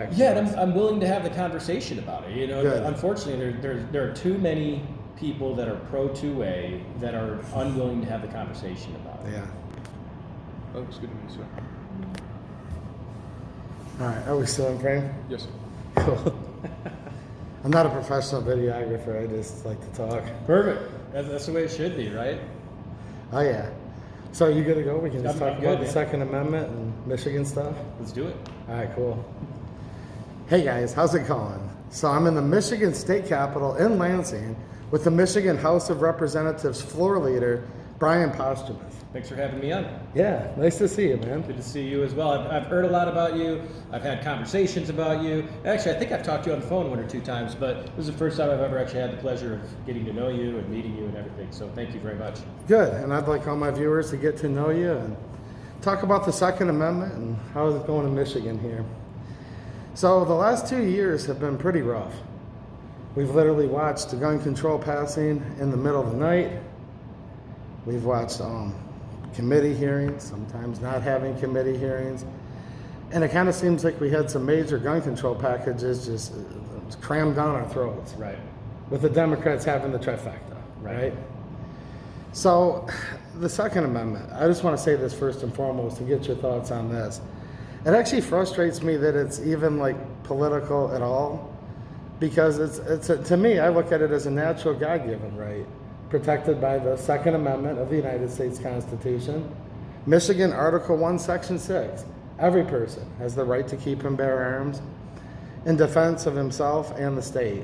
back. Yeah, and I'm willing to have the conversation about it. You know, Good. Unfortunately, there are too many people that are pro 2A that are unwilling to have the conversation about it. Yeah. Oh, it's good to meet you, sir. All right, are we still in frame? Yes, sir. Cool. I'm not a professional videographer. I just like to talk. Perfect. That's the way it should be, right? Oh yeah. So you good to go? We can just I'm talk good, about the man. Second Amendment and Michigan stuff. Let's do it. All right, cool. Hey guys, how's it going? So I'm in the Michigan State Capitol in Lansing with the Michigan House of Representatives floor leader, Bryan Posthumus. Thanks for having me on. Yeah, nice to see you, man. Good to see you as well. I've heard a lot about you. I've had conversations about you. Actually, I think I've talked to you on the phone 1 or 2 times, but this is the first time I've ever actually had the pleasure of getting to know you and meeting you and everything. So thank you very much. Good, and I'd like all my viewers to get to know you and talk about the Second Amendment and how it's going in Michigan here. So the last 2 years have been pretty rough. We've literally watched the gun control passing in the middle of the night. We've watched committee hearings, sometimes not having committee hearings. And it kind of seems like we had some major gun control packages just crammed down our throats. Right. With the Democrats having the trifecta, Right. right? So the Second Amendment, I just want to say this first and foremost to get your thoughts on this. It actually frustrates me that it's even like political at all, because to me, I look at it as a natural God-given right, protected by the Second Amendment of the United States Constitution. Michigan Article 1, Section 6. Every person has the right to keep and bear arms in defense of himself and the state.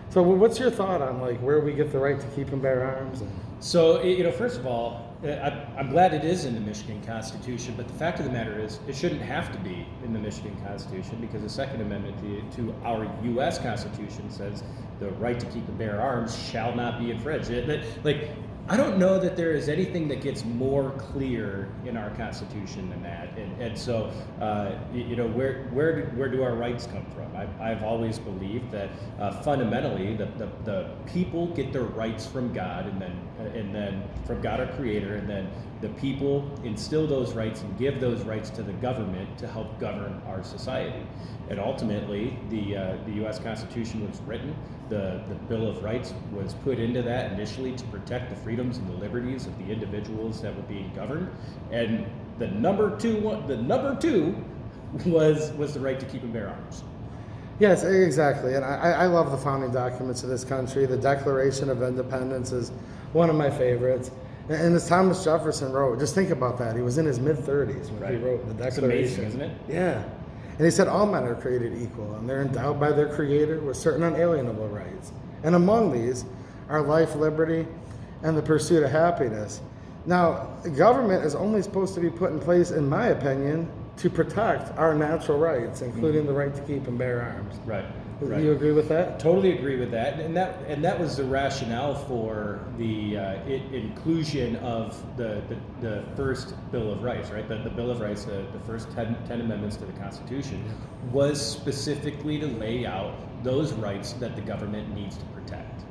So what's your thought on like where we get the right to keep and bear arms? So, you know, first of all, I'm glad it is in the Michigan Constitution, but the fact of the matter is it shouldn't have to be in the Michigan Constitution, because the Second Amendment to our U.S. Constitution says the right to keep and bear arms shall not be infringed. Like, I don't know that there is anything that gets more clear in our Constitution than that. And so, you know, where do our rights come from? I've always believed that fundamentally the people get their rights from God, and then from God our Creator, and then the people instill those rights and give those rights to the government to help govern our society. And ultimately, the U.S. Constitution was written. The Bill of Rights was put into that initially to protect the freedoms and the liberties of the individuals that were being governed. And the number two was the right to keep and bear arms. Yes, exactly. And I love the founding documents of this country. The Declaration of Independence is one of my favorites. And as Thomas Jefferson wrote, just think about that. He was in his mid-30s when he wrote the Declaration. It's amazing, isn't it? Yeah. And he said all men are created equal, and they're endowed by their Creator with certain unalienable rights. And among these are life, liberty, and the pursuit of happiness. Now, government is only supposed to be put in place, in my opinion, to protect our natural rights, including the right to keep and bear arms. Right. Do you agree with that? Totally agree with that, and that was the rationale for the inclusion of the first Bill of Rights, right? The Bill of Rights, the first 10 amendments to the Constitution, was specifically to lay out those rights that the government needs to protect.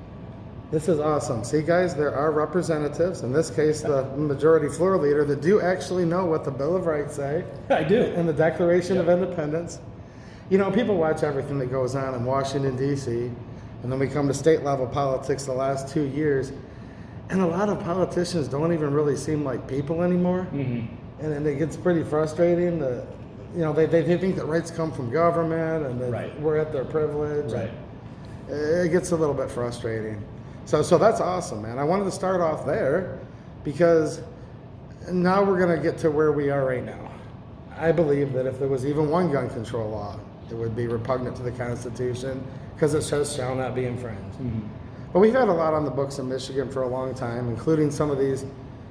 This is awesome. See, guys, there are representatives, in this case, the majority floor leader, that do actually know what the Bill of Rights say. I do. And the Declaration of Independence. You know, people watch everything that goes on in Washington, D.C., and then we come to state level politics the last 2 years, and a lot of politicians don't even really seem like people anymore. Mm-hmm. And it gets pretty frustrating that, you know, they think that rights come from government and that we're at their privilege. Right. It gets a little bit frustrating. So that's awesome, man. I wanted to start off there because now we're going to get to where we are right now. I believe that if there was even one gun control law, it would be repugnant to the Constitution because it says shall not be infringed. Mm-hmm. But we've had a lot on the books in Michigan for a long time, including some of these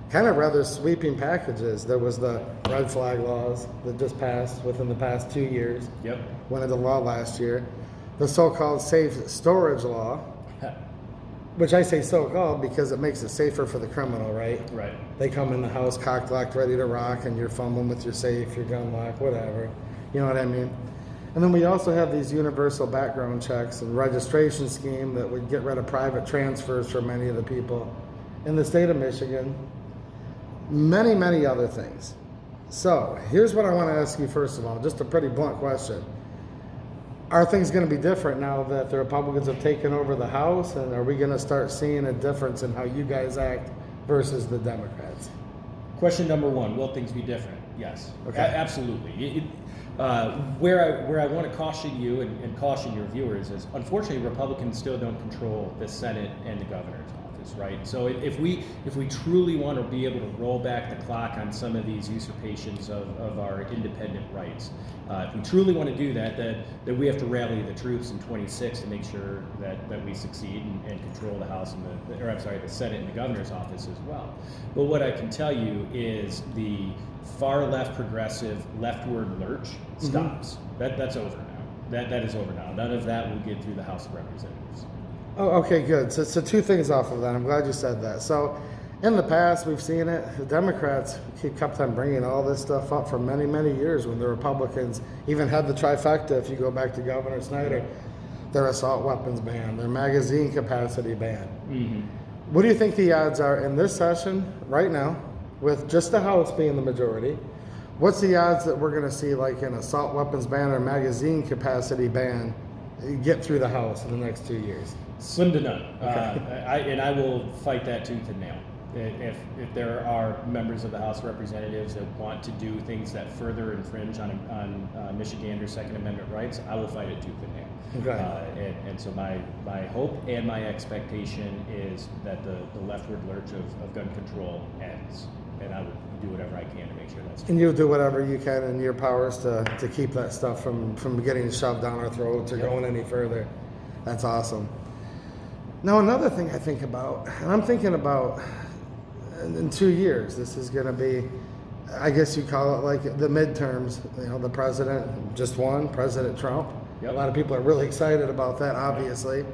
kind of rather sweeping packages. There was the red flag laws that just passed within the past 2 years. Yep. Went into law last year. The so-called safe storage law, which I say so-called because it makes it safer for the criminal, right? Right. They come in the house cocked, locked, ready to rock, and you're fumbling with your safe, your gun lock, whatever. You know what I mean? And then we also have these universal background checks and registration scheme that would get rid of private transfers for many of the people in the state of Michigan. Many, many other things. So here's what I want to ask you first of all, just a pretty blunt question. are things going to be different now that the Republicans have taken over the House, and are we going to start seeing a difference in how you guys act versus the Democrats? Question number one: will things be different? Yes, Okay. Absolutely. Where I want to caution you and caution your viewers is, unfortunately, Republicans still don't control the Senate and the governor's office, right? So if we truly want to be able to roll back the clock on some of these usurpations of our independent rights, if we truly want to do that, then we have to rally the troops in 26 to make sure that we succeed and control the House and the Senate and the governor's office as well. But what I can tell you is the far left progressive leftward lurch stops. That's over now. That is over now. None of that will get through the House of Representatives. Oh, okay, good. So two things off of that. I'm glad you said that. So in the past, we've seen it. The Democrats kept on bringing all this stuff up for many, many years when the Republicans even had the trifecta. If you go back to Governor Snyder, their assault weapons ban, their magazine capacity ban. Mm-hmm. What do you think the odds are in this session right now, with just the House being the majority? What's the odds that we're going to see like an assault weapons ban or magazine capacity ban get through the House in the next 2 years? Slim to none. Okay. I will fight that tooth and nail. If there are members of the House of Representatives that want to do things that further infringe on Michiganders' Second Amendment rights, I will fight it tooth and nail. Okay. And so my hope and my expectation is that the leftward lurch of gun control ends, and I will do whatever I can to make sure that's true. And you'll do whatever you can in your powers to keep that stuff from getting shoved down our throats or going any further. That's awesome. Now, another thing I think about, and I'm thinking about in 2 years, this is going to be, I guess you call it like the midterms. You know, the president just won, President Trump. Yep. A lot of people are really excited about that, obviously.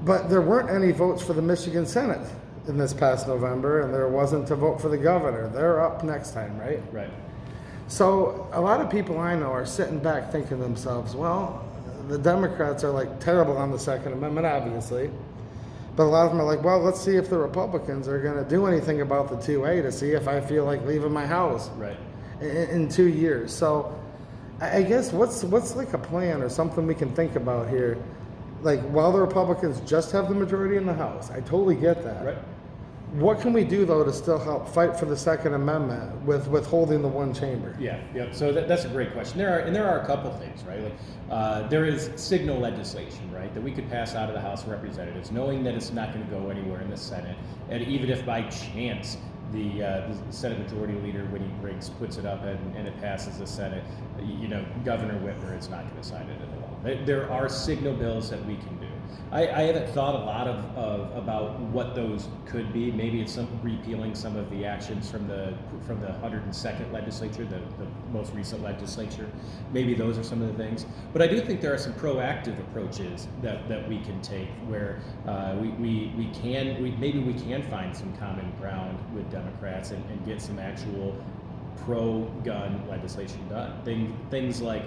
But there weren't any votes for the Michigan Senate in this past November, and there wasn't to vote for the governor. They're up next time, right? Right. So a lot of people I know are sitting back thinking to themselves, well, the Democrats are like terrible on the Second Amendment, obviously. But a lot of them are like, well, let's see if the Republicans are going to do anything about the 2A to see if I feel like leaving my house Right. in 2 years. So I guess what's like a plan or something we can think about here? Like, while the Republicans just have the majority in the House, I totally get that. Right. What can we do, though, to still help fight for the Second Amendment with withholding the one chamber? Yeah. So that's a great question. There are a couple things, right? Like there is signal legislation, right, that we could pass out of the House of Representatives, knowing that it's not going to go anywhere in the Senate, and even if by chance the Senate Majority Leader, when he puts it up and it passes the Senate, Governor Whitmer is not going to sign it at all. There are signal bills that we can do. I haven't thought a lot about what those could be. Maybe it's repealing some of the actions from the 102nd legislature, the most recent legislature. Maybe those are some of the things. But I do think there are some proactive approaches that we can take where we can find some common ground with Democrats and get some actual pro-gun legislation done. Things like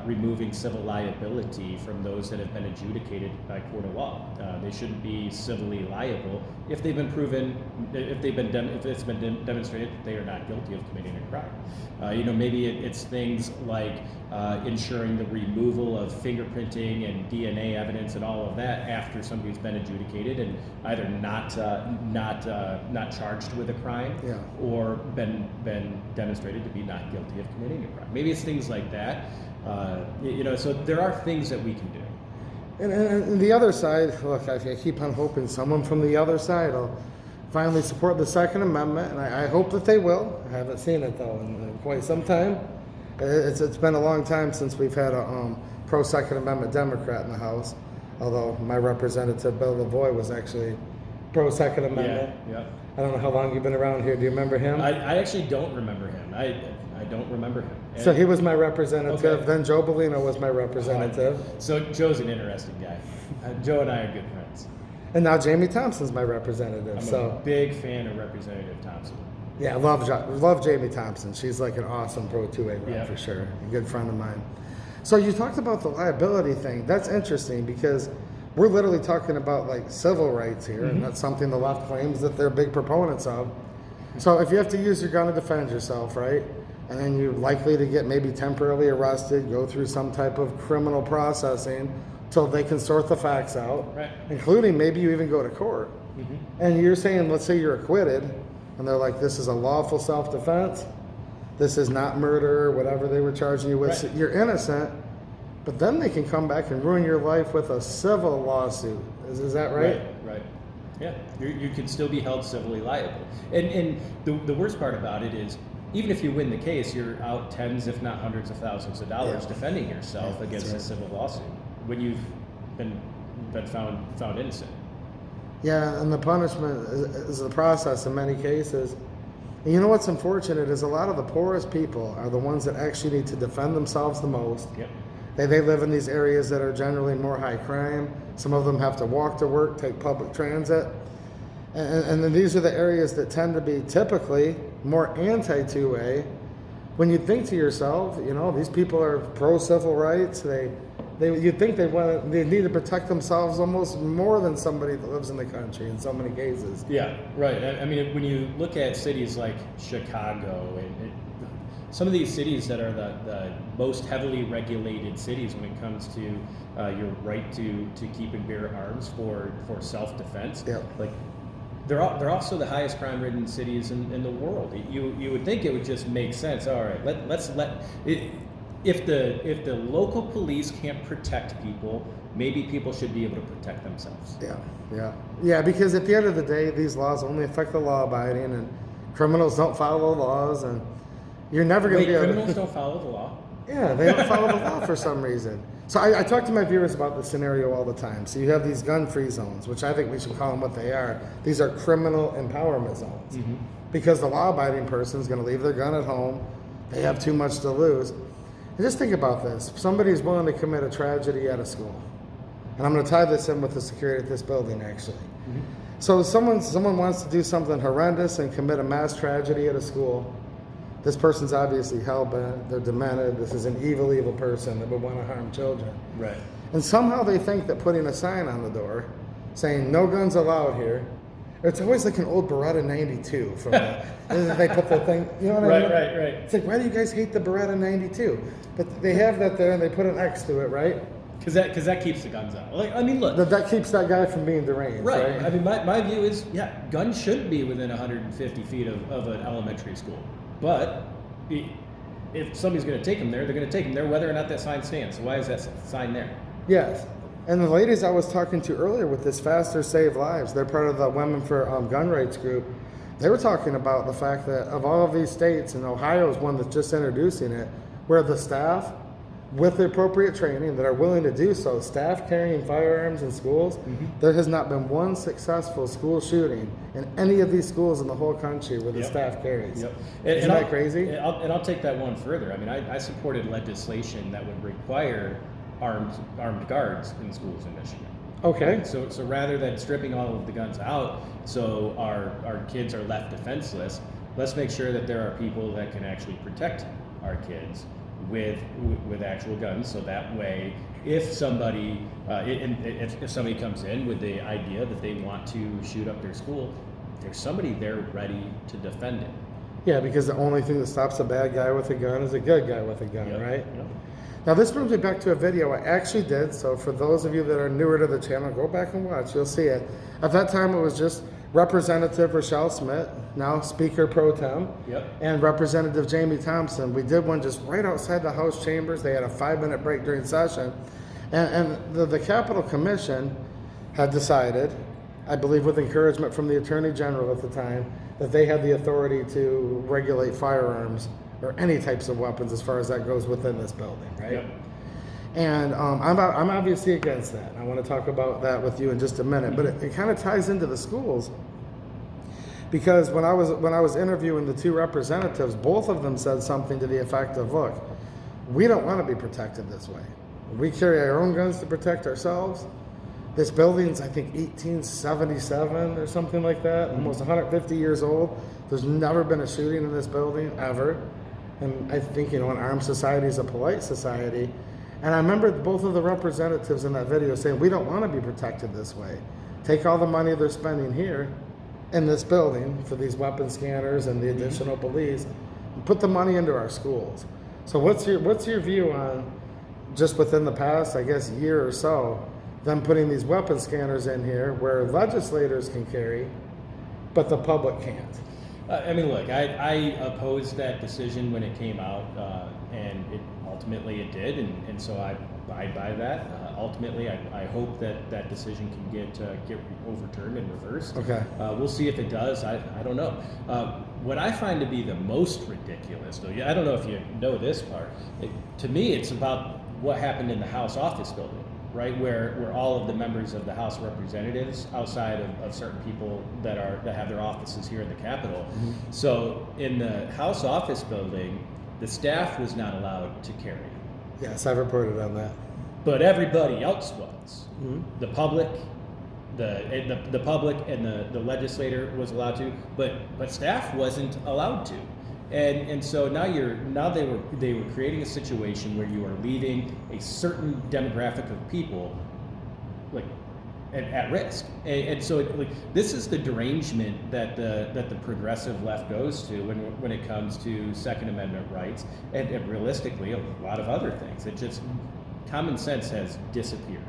removing civil liability from those that have been adjudicated by court of law. They shouldn't be civilly liable if they've been proven, if it's been demonstrated that they are not guilty of committing a crime. Maybe it's things like ensuring the removal of fingerprinting and DNA evidence and all of that after somebody's been adjudicated and either not charged with a crime, or been demonstrated to be not guilty of committing a crime. Maybe it's things like that. So there are things that we can do. And the other side, look, I keep on hoping someone from the other side will finally support the Second Amendment, and I hope that they will. I haven't seen it, though, in quite some time. It's been a long time since we've had a pro-Second Amendment Democrat in the House, although my representative, Bill Lavoie, was actually pro-Second Amendment. Yeah. I don't know how long you've been around here. Do you remember him? I actually don't remember him. I don't remember him. So he was my representative. Okay. Then Joe Bellino was my representative. So Joe's an interesting guy. Joe and I are good friends. And now Jamie Thompson's my representative. I'm a big fan of Representative Thompson. Yeah, love Jamie Thompson. She's like an awesome pro 2A rep for sure. A good friend of mine. So you talked about the liability thing. That's interesting because we're literally talking about like civil rights here, and that's something the left claims that they're big proponents of. So if you have to use your gun to defend yourself, right? and then you're likely to get maybe temporarily arrested, go through some type of criminal processing till they can sort the facts out, Right. including maybe you even go to court. Mm-hmm. And you're saying, let's say you're acquitted, and they're like, this is a lawful self-defense, this is not murder, or whatever they were charging you with, Right. you're innocent, but then they can come back and ruin your life with a civil lawsuit. Is that right? Right. Yeah, you can still be held civilly liable. And the worst part about it is, even if you win the case, you're out tens, if not hundreds of thousands of dollars defending yourself against a civil lawsuit when you've been found innocent. Yeah, and the punishment is the process in many cases. And you know what's unfortunate is a lot of the poorest people are the ones that actually need to defend themselves the most. Yep. They live in these areas that are generally more high crime. Some of them have to walk to work, take public transit. And then these are the areas that tend to be typically more anti-2A. When you think to yourself, you know, these people are pro-civil rights. You'd think they need to protect themselves almost more than somebody that lives in the country in so many cases. Yeah, right. I mean, when you look at cities like Chicago and some of these cities that are the most heavily regulated cities when it comes to your right to keep and bear arms for self-defense, like they're also the highest crime-ridden cities in the world. You would think it would just make sense. All right, let's let it. If the local police can't protect people, maybe people should be able to protect themselves. Yeah. Because at the end of the day, these laws only affect the law-abiding, and criminals don't follow the laws, and you're never going to be able criminals to... don't follow the law? Yeah, they don't follow the law for some reason. So I talk to my viewers about this scenario all the time. So you have these gun-free zones, which I think we should call them what they are. These are criminal empowerment zones. Mm-hmm. Because the law-abiding person is going to leave their gun at home. They have too much to lose. And just think about this. Somebody's willing to commit a tragedy at a school. And I'm going to tie this in with the security at this building, actually. Mm-hmm. So someone wants to do something horrendous and commit a mass tragedy at a school. This person's obviously hell-bent, they're demented, this is an evil, evil person that would want to harm children. Right. And somehow they think that putting a sign on the door saying, no guns allowed here, it's always like an old Beretta 92 from they put the thing, you know what I mean? Right. It's like, why do you guys hate the Beretta 92? But they have that there and they put an X to it, right? Because that keeps the guns out. Like, I mean, look. That keeps that guy from being deranged, right? I mean, my view is, guns shouldn't be within 150 feet of an elementary school. But if somebody's going to take them there, they're going to take them there whether or not that sign stands. So why is that sign there? Yes. And the ladies I was talking to earlier with this Faster Save Lives, they're part of the Women for Gun Rights group. They were talking about the fact that of all of these states, and Ohio is one that's just introducing it, where the staff, with the appropriate training that are willing to do so, staff carrying firearms in schools, there has not been one successful school shooting in any of these schools in the whole country where the staff carries. Isn't that crazy? I'll take that one further. I mean, I supported legislation that would require armed guards in schools in Michigan. Okay. Right? So rather than stripping all of the guns out so our kids are left defenseless, let's make sure that there are people that can actually protect our kids with actual guns, so that way if somebody if somebody comes in with the idea that they want to shoot up their school, there's somebody there ready to defend it. Yeah, because the only thing that stops a bad guy with a gun is a good guy with a gun, right? Yep. Now this brings me back to a video I actually did, so for those of you that are newer to the channel, go back and watch, you'll see it. At that time it was just Representative Rochelle Smith, now Speaker Pro Tem, and Representative Jamie Thompson. We did one just right outside the House chambers. They had a 5-minute break during session. And the Capitol Commission had decided, I believe with encouragement from the Attorney General at the time, that they had the authority to regulate firearms or any types of weapons as far as that goes within this building, right? Yep. And I'm obviously against that. I want to talk about that with you in just a minute, but it kind of ties into the schools, because when I was interviewing the two representatives, both of them said something to the effect of, look, we don't want to be protected this way. We carry our own guns to protect ourselves. This building's, I think, 1877 or something like that, almost 150 years old. There's never been a shooting in this building, ever. And I think, an armed society is a polite society. And I remember both of the representatives in that video saying, we don't want to be protected this way. Take all the money they're spending here in this building for these weapon scanners and the additional police, put the money into our schools. So what's your view on just within the past, I guess, year or so, them putting these weapon scanners in here where legislators can carry, but the public can't? I mean, look, I opposed that decision when it came out, and ultimately it did, and so I abide by that. Ultimately, I hope that decision can get overturned and reversed. Okay. We'll see if it does. I don't know. What I find to be the most ridiculous, though, I don't know if you know this part. To me, it's about what happened in the House office building, right, where all of the members of the House of Representatives, outside of certain people that have their offices here in the Capitol. Mm-hmm. So in the House office building, the staff was not allowed to carry, Yes, I've reported on that. but everybody else was. Mhm. The public, the public and the legislator was allowed to, but staff wasn't allowed to. And so now they were creating a situation where you are leaving a certain demographic of people like at risk. And so this is the derangement that the progressive left goes to when it comes to Second Amendment rights and realistically a lot of other things. It just common sense has disappeared.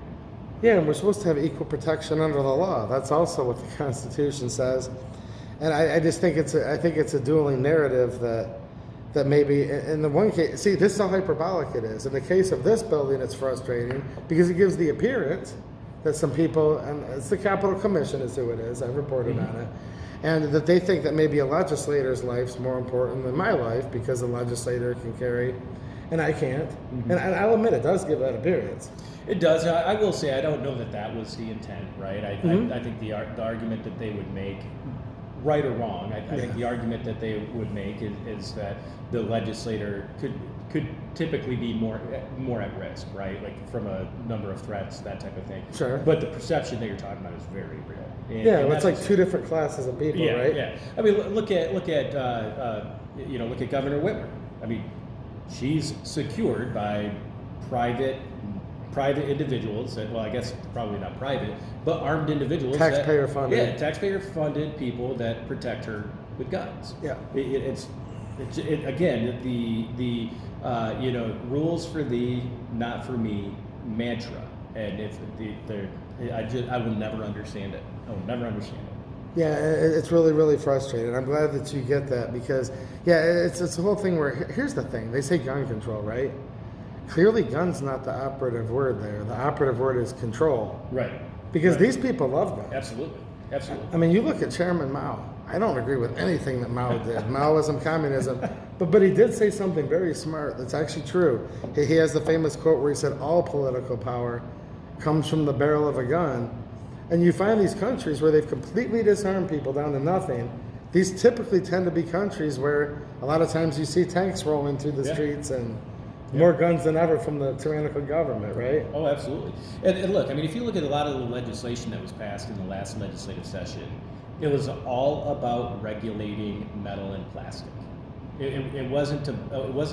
Yeah, and we're supposed to have equal protection under the law. That's also what the Constitution says. And I just think it's a dueling narrative that maybe in the one case, see, this is how hyperbolic it is. In the case of this building, it's frustrating because it gives the appearance that some people, and it's the Capitol Commission is who it is, I've reported on it, and that they think that maybe a legislator's life's more important than my life because a legislator can carry and I can't. And I'll admit it does give that appearance. It does. I will say I don't know that was the intent, right? I think the argument that they would make, right or wrong, I think the argument that they would make is that the legislator could typically be more at risk, right? Like from a number of threats, that type of thing. Sure. But the perception that you're talking about is very real. And Well, it's like two different classes of people, right? Yeah. I mean, look at Governor Whitmer. I mean, she's secured by private individuals that, well, I guess probably not private, but armed individuals. Taxpayer funded. Yeah, taxpayer funded people that protect her with guns. Yeah. It's again, the rules for thee, not for me mantra. And I will never understand it. I will never understand it. Yeah, it's really, really frustrating. I'm glad that you get that because, it's the whole thing where, here's the thing. They say gun control, right? Clearly, gun's not the operative word there. The operative word is control. Right. Because these people love guns. Absolutely. I mean, you look at Chairman Mao. I don't agree with anything that Mao did. Maoism, communism. But he did say something very smart that's actually true. He has the famous quote where he said, all political power comes from the barrel of a gun. And you find these countries where they've completely disarmed people down to nothing. These typically tend to be countries where a lot of times you see tanks rolling through the streets and more guns than ever from the tyrannical government, right? Oh, absolutely. And look, I mean, if you look at a lot of the legislation that was passed in the last legislative session, it was all about regulating metal and plastic. It wasn't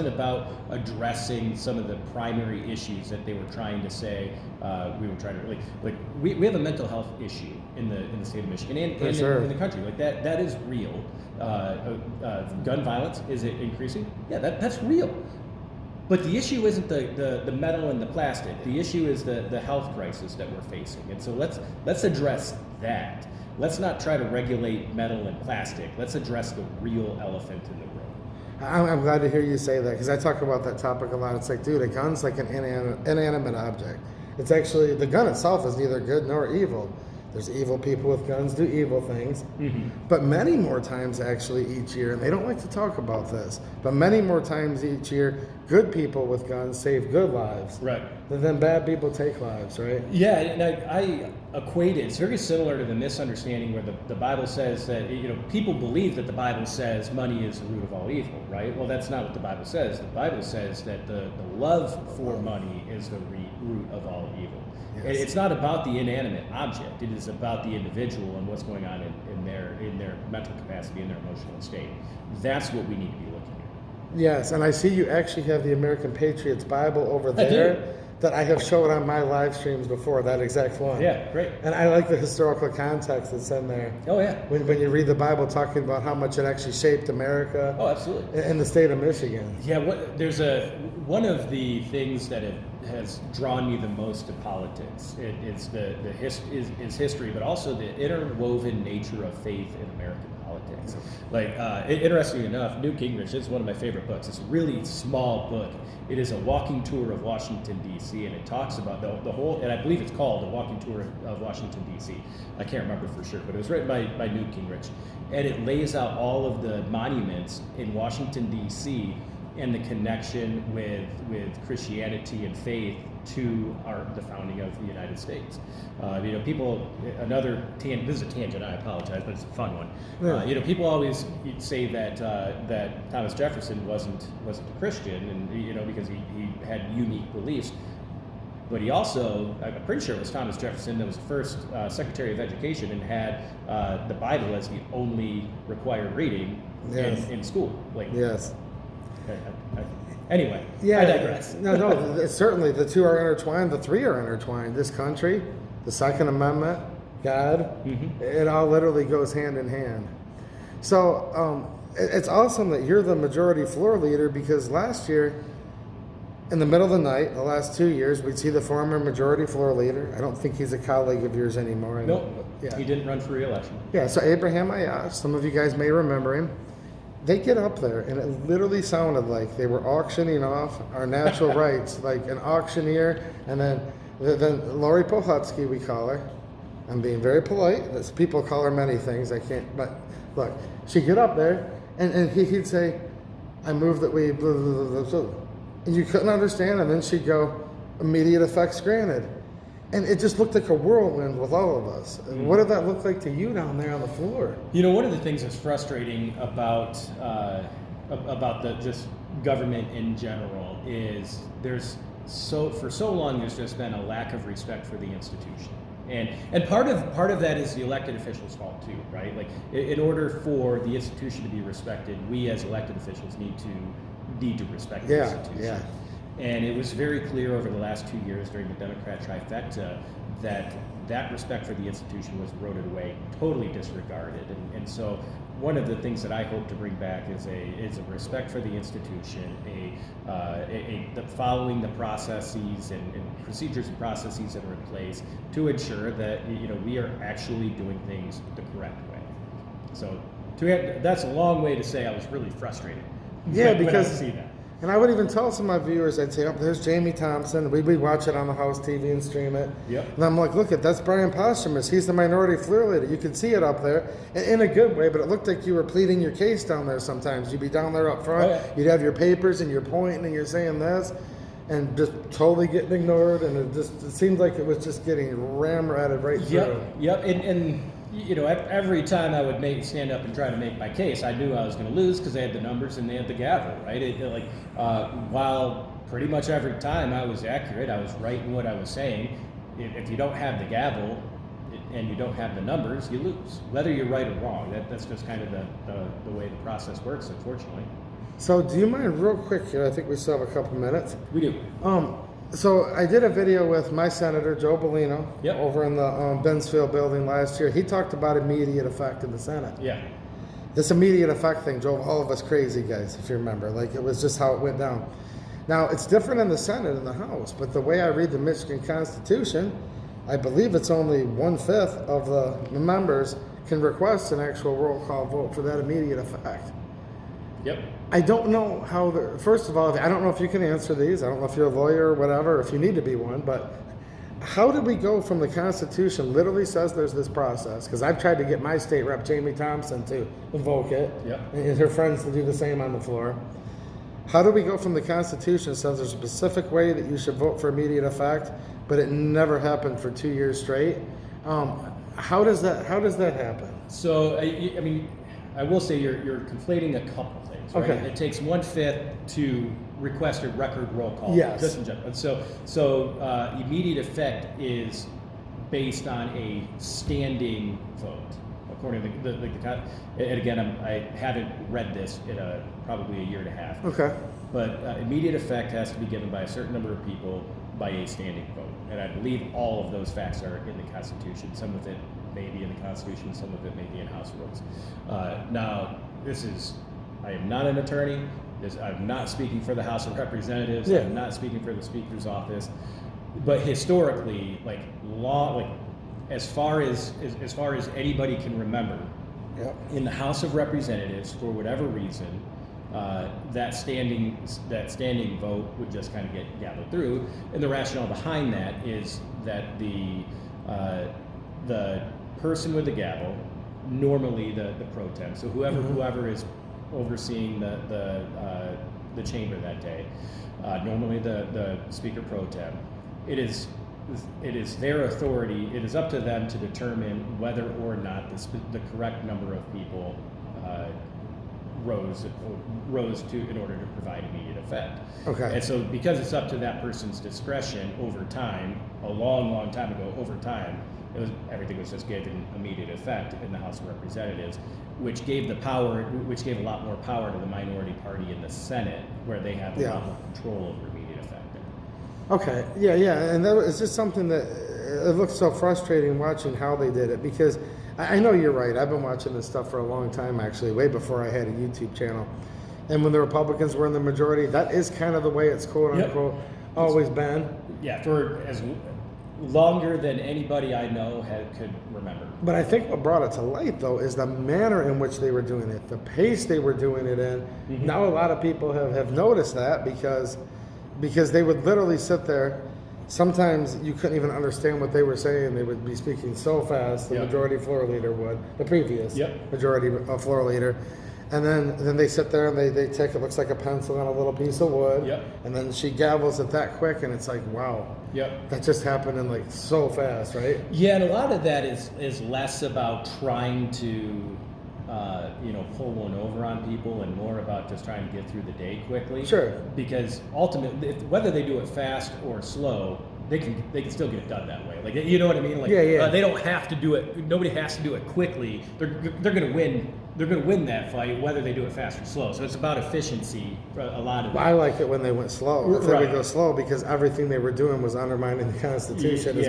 about addressing some of the primary issues that they were trying to say. We were trying to we have a mental health issue in the state of Michigan and in the country. Like that is real. Gun violence, is it increasing? Yeah, that's real. But the issue isn't the metal and the plastic. The issue is the health crisis that we're facing. And so let's address that. Let's not try to regulate metal and plastic. Let's address the real elephant in the room. I'm glad to hear you say that because I talk about that topic a lot. It's like, dude, a gun's like an inanimate object. It's actually, the gun itself is neither good nor evil. There's evil people with guns do evil things. Mm-hmm. But many more times actually each year, and they don't like to talk about this, but many more times each year, good people with guns save good lives. Right. Then bad people take lives, right? Yeah, and I equate it. It's very similar to the misunderstanding where the Bible says that, people believe that the Bible says money is the root of all evil, right? Well, that's not what the Bible says. The Bible says that the love for money is the root of all evil. Yes. And it's not about the inanimate object. It is about the individual and what's going on in their mental capacity, in their emotional state. That's what we need to be looking at. Yes, and I see you actually have the American Patriots Bible over there. that I have showed on my live streams before, that exact one. Yeah, great. And I like the historical context that's in there. Oh yeah. When you read the Bible talking about how much it actually shaped America Oh, absolutely. and the state of Michigan. Yeah, one of the things that has drawn me the most to politics is is history, but also the interwoven nature of faith in American politics. Like, interestingly enough, Newt Gingrich is one of my favorite books. It's a really small book. It is a walking tour of Washington, D.C., and it talks about the whole, and I believe it's called A Walking Tour of Washington, D.C. I can't remember for sure, but it was written by Newt Gingrich. And it lays out all of the monuments in Washington, D.C., and the connection with Christianity and faith to the founding of the United States. People, this is a tangent, I apologize, but it's a fun one. Yeah. People always say that Thomas Jefferson wasn't a Christian, and because he had unique beliefs. But he also, I'm pretty sure it was Thomas Jefferson that was the first Secretary of Education and had the Bible as the only required reading in school. Yes. Anyway, yeah, I digress. No, certainly the two are intertwined. The three are intertwined. This country, the Second Amendment, God, it all literally goes hand in hand. So it's awesome that you're the majority floor leader, because last year, in the middle of the night, the last 2 years, we'd see the former majority floor leader. I don't think he's a colleague of yours anymore. Nope, he didn't run for re-election. Yeah, so Abraham Ayash, some of you guys may remember him. They get up there, and it literally sounded like they were auctioning off our natural rights, like an auctioneer. And then Lori Pohutsky, we call her. I'm being very polite. People call her many things. I can't, but look, she'd get up there, and he'd say, I move that we blah, blah, blah, blah, blah. And you couldn't understand, and then she'd go, immediate effects granted. And it just looked like a whirlwind with all of us. What did that look like to you down there on the floor? One of the things that's frustrating about just government in general is for so long there's just been a lack of respect for the institution. And part of that is the elected officials' fault too, right? Like, in order for the institution to be respected, we as elected officials need to respect the institution. Yeah. And it was very clear over the last 2 years during the Democrat trifecta that respect for the institution was eroded away, totally disregarded. And so one of the things that I hope to bring back is a respect for the institution, the following the processes and procedures and processes that are in place to ensure that we are actually doing things the correct way. So that's a long way to say I was really frustrated. Yeah, when because I see that. And I would even tell some of my viewers, I'd say, oh, there's Jamie Thompson. We'd watch it on the house TV and stream it. Yep. And I'm like, look, that's Bryan Posthumus. He's the minority floor leader. You can see it up there in a good way, but it looked like you were pleading your case down there sometimes. You'd be down there up front. Oh, yeah. You'd have your papers and you're pointing and you're saying this and just totally getting ignored. And it seemed like it was just getting ramrodded right through. Yep. And every time I would stand up and try to make my case, I knew I was going to lose because they had the numbers and they had the gavel, right? While pretty much every time I was accurate, I was right in what I was saying. If you don't have the gavel and you don't have the numbers, you lose, whether you're right or wrong. That's just kind of the way the process works, unfortunately. So do you mind real quick here? I think we still have a couple minutes. We do. So I did a video with my senator, Joe Bellino, over in the Bensfield building last year. He talked about immediate effect in the Senate. Yeah. This immediate effect thing drove all of us crazy, guys, if you remember. Like, it was just how it went down. Now, it's different in the Senate and the House, but the way I read the Michigan Constitution, I believe it's only 1/5 of the members can request an actual roll call vote for that immediate effect. Yep. I don't know how, first of all, I don't know if you can answer these. I don't know if you're a lawyer or whatever, if you need to be one, but how did we go from the Constitution literally says there's this process? Because I've tried to get my state rep, Jamie Thompson, to invoke it, and her friends to do the same on the floor. How do we go from the Constitution says there's a specific way that you should vote for immediate effect, but it never happened for 2 years straight? How does that happen? So, I mean, I will say you're conflating a couple things, right? Okay. It takes 1/5 to request a record roll call. Yes. Just in general. So immediate effect is based on a standing vote, according to the and again, I haven't read this in probably a year and a half. Okay. But immediate effect has to be given by a certain number of people by a standing vote. And I believe all of those facts are in the Constitution. Some of it may be in the Constitution, some of it may be in House rules. Now, I am not an attorney. I'm not speaking for the House of Representatives. Yeah. I'm not speaking for the Speaker's office. But historically, as far as anybody can remember, Yep. in the House of Representatives, for whatever reason, that standing vote would just kind of get gathered through, and the rationale behind that is that the person with the gavel, normally the pro tem, so whoever is overseeing the chamber that day, normally the speaker pro tem, it is their authority. It is up to them to determine whether or not the correct number of people rose to in order to provide immediate effect. Okay. And so because it's up to that person's discretion over time, a long time ago, everything was just given immediate effect in the House of Representatives, which gave a lot more power to the minority party in the Senate, where they have a lot more control over immediate effect. Okay, yeah, and it's just something that it looks so frustrating watching how they did it, because I know you're right. I've been watching this stuff for a long time, actually, way before I had a YouTube channel. And when the Republicans were in the majority, that is kind of the way it's quote unquote always been. Yeah, for as longer than anybody I know could remember. But I think what brought it to light, though, is the manner in which they were doing it, the pace they were doing it in. Mm-hmm. Now a lot of people have noticed that because they would literally sit there. Sometimes you couldn't even understand what they were saying. They would be speaking so fast, the majority floor leader would, the previous majority floor leader. And then they sit there and they take, it looks like a pencil on a little piece of wood. And then she gavels it that quick, and it's like, wow. That just happened in like so fast, right? Yeah, and a lot of that is less about trying to pull one over on people, and more about just trying to get through the day quickly. Sure. Because ultimately, whether they do it fast or slow, they can still get it done that way. Like, you know what I mean? Like, they don't have to do it. Nobody has to do it quickly. They're going to win. They're going to win that fight, whether they do it fast or slow. So it's about efficiency. A lot of. I like it when they went slow. If they would go slow, because everything they were doing was undermining the Constitution as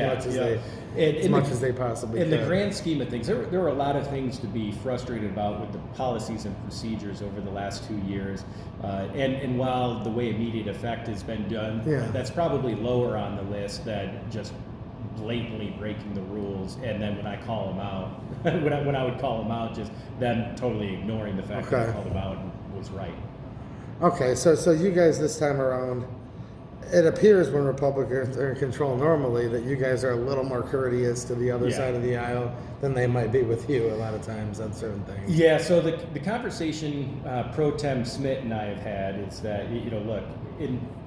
much as they possibly could. In the grand scheme of things, there were a lot of things to be frustrated about with the policies and procedures over the last 2 years. And while the way immediate effect has been done, that's probably lower on the list than just blatantly breaking the rules. And then when I call them out, when I would call them out, just them totally ignoring the fact that I called them out and was right. Okay, so you guys this time around, it appears when Republicans are in control normally that you guys are a little more courteous to the other side of the aisle than they might be with you a lot of times on certain things. Yeah, so the conversation Pro Tem Smith and I have had is that, look,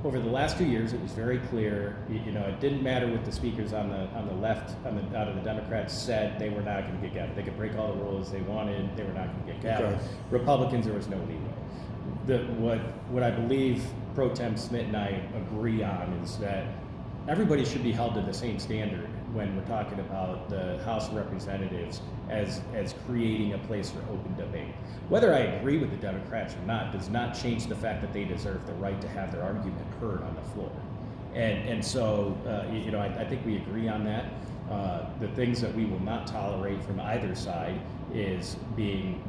over the last 2 years, it was very clear, it didn't matter what the speakers on the left, out of the Democrats said. They were not going to get gaveled. They could break all the rules they wanted. They were not going to get gaveled. Okay. Republicans, there was no leeway. What I believe Pro Tem Smith and I agree on is that everybody should be held to the same standard when we're talking about the House of Representatives as creating a place for open debate. Whether I agree with the Democrats or not does not change the fact that they deserve the right to have their argument heard on the floor. And so, I think we agree on that. The things that we will not tolerate from either side is being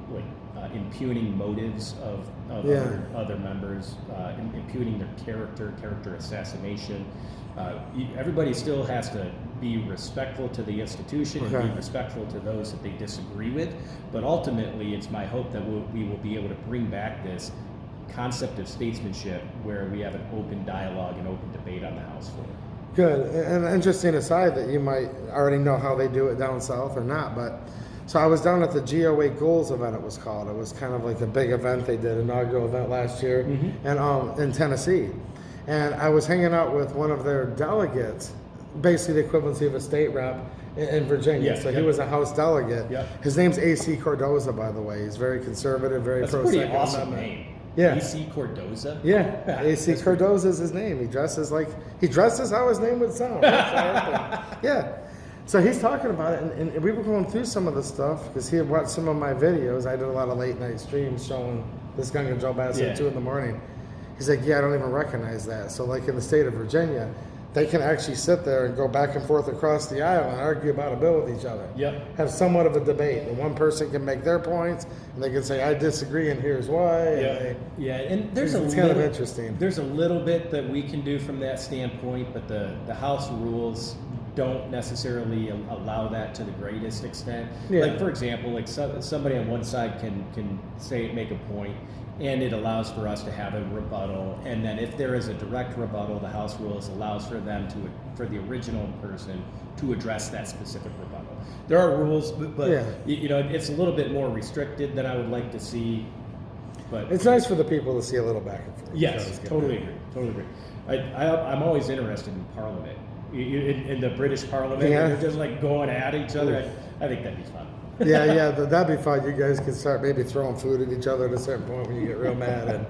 impugning motives of other members, impugning their character assassination. Everybody still has to be respectful to the institution and be respectful to those that they disagree with. But ultimately, it's my hope that we will be able to bring back this concept of statesmanship, where we have an open dialogue and open debate on the House floor. Good. And interesting aside that you might already know how they do it down south or not, but so I was down at the GOA Goals event, it was called. It was kind of like the big event they did, inaugural event last year, and in Tennessee. And I was hanging out with one of their delegates, basically the equivalency of a state rep in Virginia. He was a House delegate. His name's A.C. Cordoza, by the way. He's very conservative, very pro-Second Amendment. That's a pretty awesome name. Yeah. A.C. Cordoza? Yeah. A.C. Cordoza is his name. He dresses how his name would sound. Yeah. So he's talking about it, and we were going through some of the stuff because he had watched some of my videos. I did a lot of late night streams showing this Gung and Joe Bassett at 2 in the morning. He's like, I don't even recognize that. So like in the state of Virginia, they can actually sit there and go back and forth across the aisle and argue about a bill with each other. Yep. Have somewhat of a debate. And one person can make their points, and they can say, I disagree, and here's why. Yeah, and there's it's kind of interesting. There's a little bit that we can do from that standpoint, but the House rules don't necessarily allow that to the greatest extent. Yeah. Like, for example, like somebody on one side can make a point, and it allows for us to have a rebuttal. And then if there is a direct rebuttal, the House rules allows for for the original person to address that specific rebuttal. There are rules, but Yeah. it's a little bit more restricted than I would like to see. But It's nice for the people to see a little back and forth. yes, totally agree. I'm always interested in Parliament, in the British Parliament. Yeah. They're just like going at each other. I think that'd be fun. yeah, that'd be fun. You guys can start maybe throwing food at each other at a certain point when you get real mad. And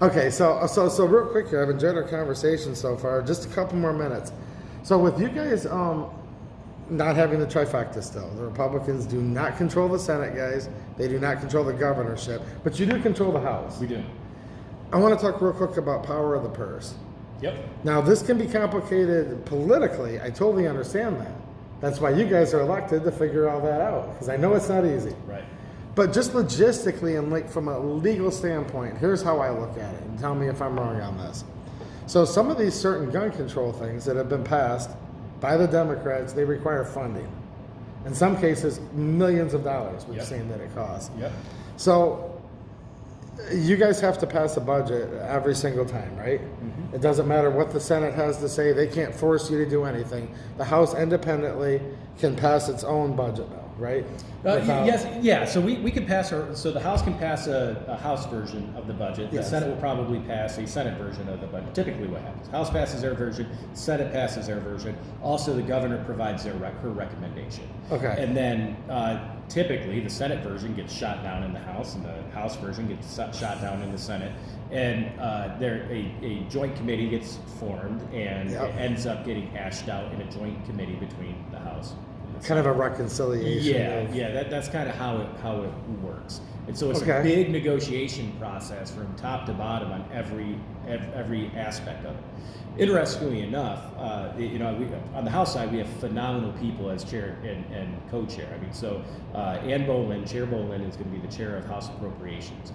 okay, so real quick here, I've enjoyed our conversation so far. Just a couple more minutes. So with you guys not having the trifecta still, the Republicans do not control the Senate, guys. They do not control the governorship, but you do control the House. We do. I want to talk real quick about power of the purse. Yep. Now, this can be complicated politically. I totally understand that. That's why you guys are elected, to figure all that out, because I know it's not easy. Right. But just logistically and like from a legal standpoint, here's how I look at it, and tell me if I'm wrong on this. So some of these certain gun control things that have been passed by the Democrats, they require funding. In some cases, millions of dollars, we've Yep. seen that it costs. Yep. So you guys have to pass a budget every single time, right? Mm-hmm. It doesn't matter what the Senate has to say. They can't force you to do anything. The House independently can pass its own budget bill, right? Without- Yes, yeah. So we could pass so the House can pass a House version of the budget. The Yes. Senate will probably pass a Senate version of the budget. Typically, what happens? House passes their version, Senate passes their version. Also, the governor provides her recommendation. Okay. And then typically, the Senate version gets shot down in the House, and the House version gets shot down in the Senate. And a joint committee gets formed, and Yep. it ends up getting hashed out in a joint committee between the House. Kind of a reconciliation. Yeah, that's kind of how it works. And so it's Okay. a big negotiation process from top to bottom on every aspect of it. Interestingly enough, on the House side, we have phenomenal people as chair and co-chair. I mean, so Chair Bolin is going to be the chair of House Appropriations.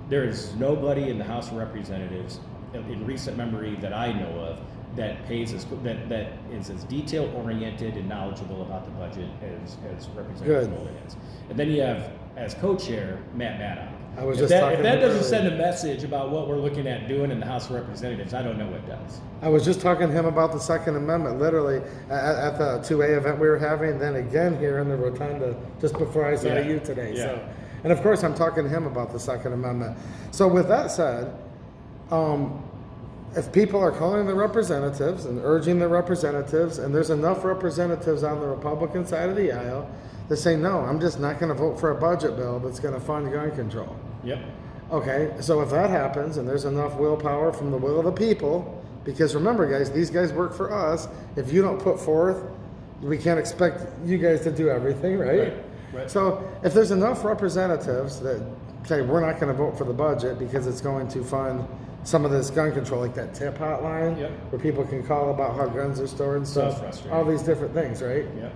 There is nobody in the House of Representatives in recent memory that I know of that that is as detail oriented and knowledgeable about the budget as Representative Good. Bolin is. And then you have as co-chair Matt Maddock. I was If just talking if that about doesn't send earlier. a message about what we're looking at doing in the House of Representatives, I don't know what does. I was just talking to him about the Second Amendment, literally at the 2A event we were having, then again here in the Rotunda just before I saw Yeah. you today. Yeah. So, and of course, I'm talking to him about the Second Amendment. So, with that said, if people are calling the representatives and urging the representatives, and there's enough representatives on the Republican side of the aisle that say, no, I'm just not going to vote for a budget bill that's going to fund gun control. Yep. Okay, so if that happens and there's enough willpower from the will of the people, because remember, guys, these guys work for us. If you don't put forth, we can't expect you guys to do everything, right? Right. So if there's enough representatives that say we're not going to vote for the budget because it's going to fund some of this gun control, like that tip hotline, Yep. where people can call about how guns are stored and So stuff, frustrating. all these different things, right? Yep.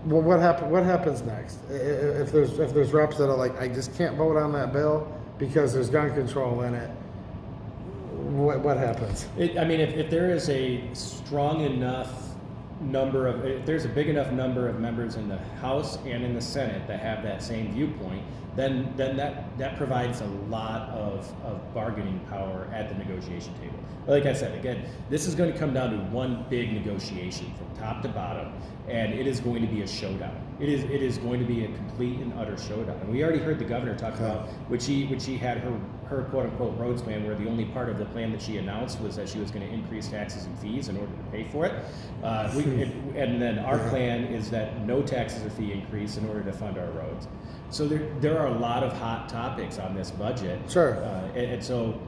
Well, what happens next? If there's reps that are like, I just can't vote on that bill because there's gun control in it. What happens? If there is a strong enough if there's a big enough number of members in the House and in the Senate that have that same viewpoint, then that provides a lot of bargaining power at the negotiation table. Like I said, again, this is going to come down to one big negotiation from top to bottom, and it is going to be a showdown. It is going to be a complete and utter showdown. And we already heard the governor talk about which she had her quote unquote roads plan, where the only part of the plan that she announced was that she was going to increase taxes and fees in order to pay for it. And then our plan is that no taxes or fee increase in order to fund our roads. So there are a lot of hot topics on this budget. Sure. And so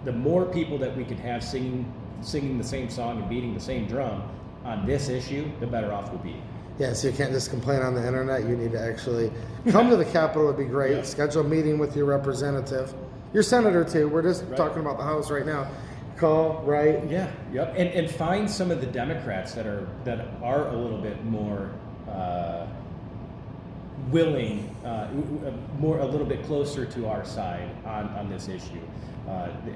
the more people that we can have singing the same song and beating the same drum on this issue, the better off we'll be. Yeah, so you can't just complain on the internet. You need to actually come to the Capitol. Would be great. Yeah. Schedule a meeting with your representative, your senator too. We're just Right. talking about the House right now. call, write. Yeah, yep, and find some of the Democrats that are a little bit more willing, a little bit closer to our side on this issue,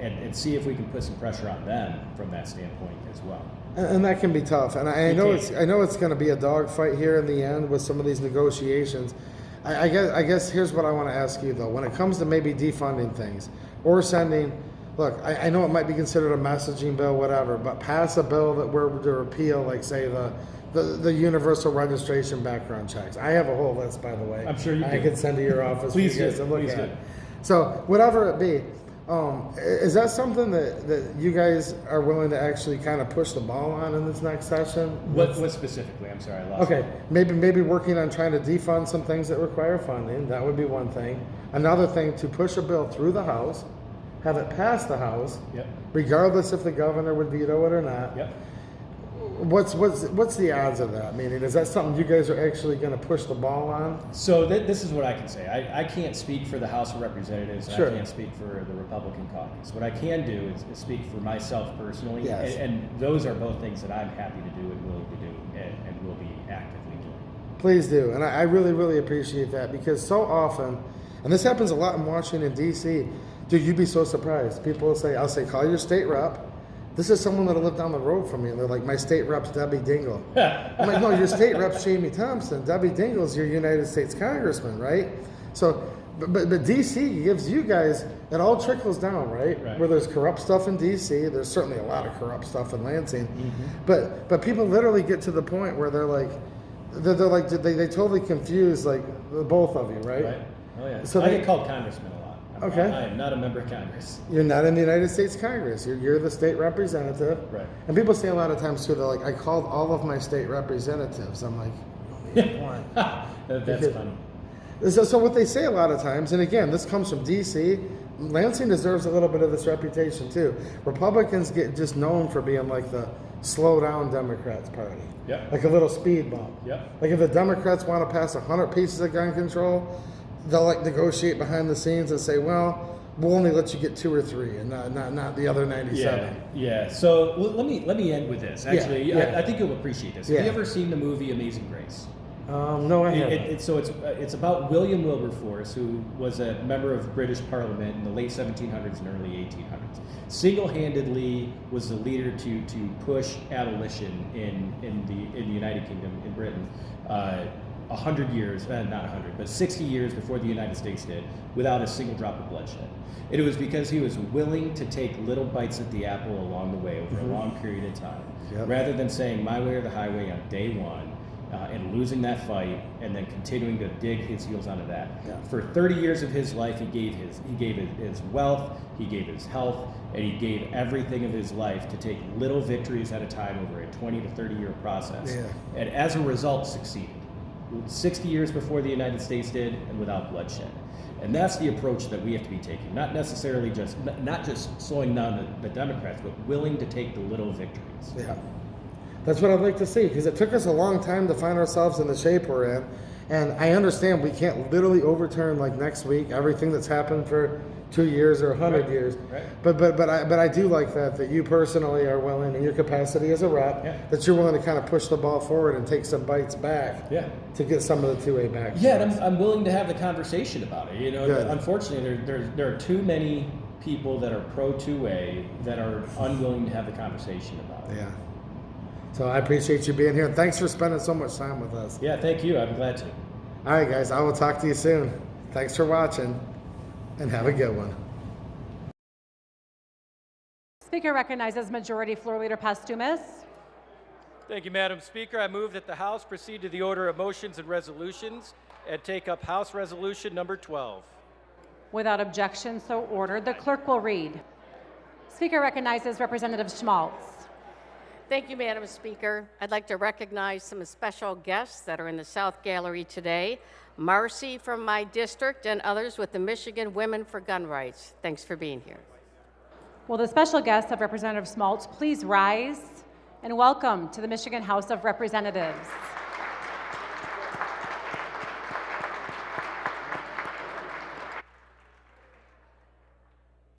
and see if we can put some pressure on them from that standpoint as well. And that can be tough. And I know it's going to be a dogfight here in the end with some of these negotiations. I guess here's what I want to ask you though. When it comes to maybe defunding things or sending, look, I know it might be considered a messaging bill, whatever, but pass a bill that were to repeal, like say the universal registration background checks. I have a whole list, by the way. I'm sure you do. I could send to your office Please for you guys do. to look Please at. do. So whatever it be, is that something that you guys are willing to actually kind of push the ball on in this next session? What specifically? I'm sorry, I lost. Okay, maybe working on trying to defund some things that require funding. That would be one thing. Another thing, to push a bill through the House, have it pass the House, Yep. regardless if the governor would veto it or not. Yep. What's the odds of that? Meaning, is that something you guys are actually going to push the ball on? So this is what I can say. I can't speak for the House of Representatives, and Sure. I can't speak for the Republican caucus. What I can do is speak for myself personally, Yes. and those are both things that I'm happy to do and willing to do, and will be actively doing. Please do. And I really, really appreciate that, because so often, and this happens a lot in Washington, D.C., dude, you'd be so surprised. People will say, I'll say, call your state rep. This is someone that'll live down the road from me. And they're like, my state rep's Debbie Dingle. I'm like, no, your state rep's Jamie Thompson. Debbie Dingle's your United States congressman, right? So, but D.C. gives you guys, it all trickles down, right? Right. Where there's corrupt stuff in D.C., there's certainly a lot of corrupt stuff in Lansing. Mm-hmm. But people literally get to the point where they're like, they totally confuse like the both of you, right? Right? Oh yeah. So I they- get called congressman a lot. Okay. I am not a member of Congress. You're not in the United States Congress. You're the state representative. Right. And people say a lot of times too, they're like, I called all of my state representatives. I'm like, you don't need one. That's funny. So what they say a lot of times, and again, this comes from D.C., Lansing deserves a little bit of this reputation too. Republicans get just known for being like the slow down Democrats party. Yep. Like a little speed bump. Yep. Like if the Democrats want to pass 100 pieces of gun control, they'll like negotiate behind the scenes and say, well, we'll only let you get 2 or 3 and not the other 97. Yeah. So let me end with this. Actually, Yeah. I think you'll appreciate this. Yeah. Have you ever seen the movie Amazing Grace? No, I haven't. It's about William Wilberforce, who was a member of British Parliament in the late 1700s and early 1800s. Single-handedly was the leader to push abolition in the United Kingdom, in Britain. 100 years, not 100, but 60 years before the United States did, without a single drop of bloodshed. It was because he was willing to take little bites at the apple along the way over a long period of time, Yep. rather than saying my way or the highway on day one, and losing that fight, and then continuing to dig his heels onto that. Yeah. For 30 years of his life, he gave his wealth, he gave his health, and he gave everything of his life to take little victories at a time over a 20 to 30-year process. Yeah. And as a result, succeeded. 60 years before the United States did, and without bloodshed. And that's the approach that we have to be taking. Not necessarily not just slowing down the Democrats, but willing to take the little victories. Yeah. That's what I'd like to see, because it took us a long time to find ourselves in the shape we're in. And I understand we can't literally overturn like next week everything that's happened for 2 years or 100 Right. years. Right. But I do like that you personally are willing, in your capacity as a rep, Yeah. that you're willing to kind of push the ball forward and take some bites back. Yeah. To get some of the 2A back. Yeah, and I'm willing to have the conversation about it. You know, Good. unfortunately, there are too many people that are pro 2A that are unwilling to have the conversation about it. Yeah. So I appreciate you being here. And thanks for spending so much time with us. Yeah, thank you. I'm glad to. All right, guys. I will talk to you soon. Thanks for watching, and have a good one. Speaker recognizes Majority Floor Leader Posthumus. Thank you, Madam Speaker. I move that the House proceed to the order of motions and resolutions and take up House Resolution number 12. Without objection, so ordered. The clerk will read. Speaker recognizes Representative Schmaltz. Thank you, Madam Speaker. I'd like to recognize some special guests that are in the South Gallery today. Marcy from my district and others with the Michigan Women for Gun Rights. Thanks for being here. Will the special guests of Representative Schmaltz please rise and welcome to the Michigan House of Representatives.